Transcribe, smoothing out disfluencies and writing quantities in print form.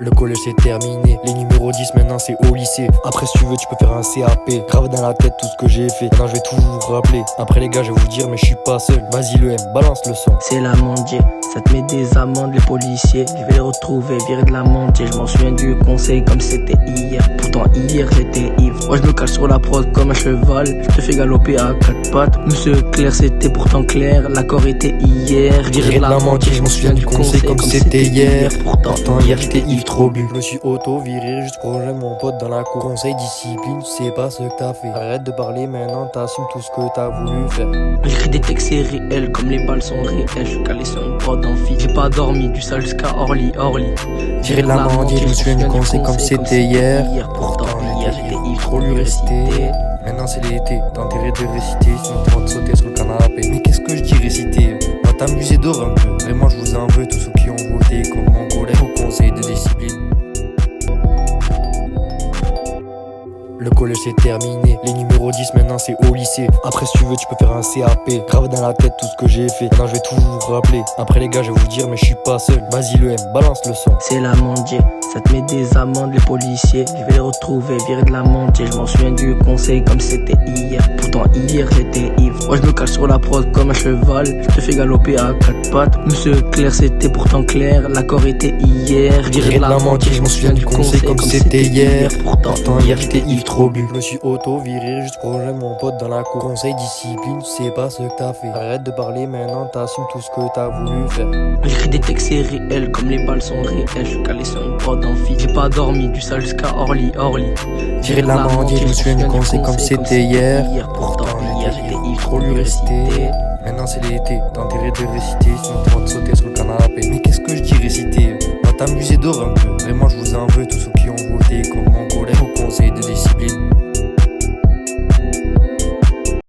Le collège c'est terminé, les numéros 10 maintenant c'est au lycée. Après si tu veux tu peux faire un CAP. Grave dans la tête tout ce que j'ai fait, maintenant je vais tout vous rappeler. Après les gars je vais vous dire mais je suis pas seul. Vas-y le M, balance le son. C'est la mendier, ça te met des amendes les policiers. Je vais les retrouver, virer de la mendier. Je m'en souviens du conseil comme c'était hier. Pourtant hier j'étais ivre. Moi je me cale sur la prod comme un cheval. Je te fais galoper à quatre pattes. Monsieur Claire c'était pourtant clair. L'accord était hier. Virer de la mendier, je m'en souviens du conseil comme c'était hier. Pourtant hier j'étais ivre trop bu. Je me suis auto-viré juste pour rejoindre mon pote dans la cour. Conseil discipline, tu sais pas ce que t'as fait. Arrête de parler maintenant, t'assumes tout ce que t'as voulu faire. J'écris des textes c'est réel, comme les balles sont réelles. Je suis calé sur une prod amphi. J'ai pas dormi du sale jusqu'à Orly. Virer de la mendier, je me souviens du conseil comme c'était hier. Pourtant hier j'étais ivre Trop lui réciter. Maintenant c'est l'été, t'as intérêt de réciter, sinon t'as de sauter sur le canapé. Mais qu'est-ce que je dis réciter? Va t'amuser d'or un peu. Vraiment je vous en veux, tous ceux qui ont voté contre mon collègue au conseil de discipline. Le collège c'est terminé, les numéros 10 maintenant c'est au lycée. Après si tu veux tu peux faire un CAP. Grave dans la tête tout ce que j'ai fait, maintenant je vais tout vous rappeler. Après les gars je vais vous dire mais je suis pas seul. Vas-y le M, balance le son. C'est la mendier, ça te met des amendes les policiers. Je vais les retrouver, virer de la mendier. Je m'en souviens du conseil comme c'était hier. Pourtant hier j'étais ivre. Moi je me cale sur la prod comme un cheval. Je te fais galoper à quatre pattes. Monsieur Claire c'était pourtant clair. L'accord était hier. Virer de la mendier, je m'en souviens du conseil comme c'était hier. Pourtant hier j'étais ivre trop bu. Je me suis auto-viré juste pour rejoindre mon pote dans la cour. Conseil discipline, tu sais pas ce que t'as fait. Arrête de parler maintenant, t'assumes tout ce que t'as voulu faire. J'écris des textes c'est réel, comme les balles sont réelles. Je suis calé sur une prod amphi. J'ai pas dormi du sale jusqu'à Orly. Virer de la mendier, je me souviens du conseil comme c'était hier. Pourtant hier j'étais ivre. Trop lui réciter. Maintenant c'est l'été, t'as intérêt de réciter, sinon t'as de sauter sur le canapé. Mais qu'est-ce que je dis réciter? Va t'amuser d'or un peu. Vraiment je vous en veux tous ceux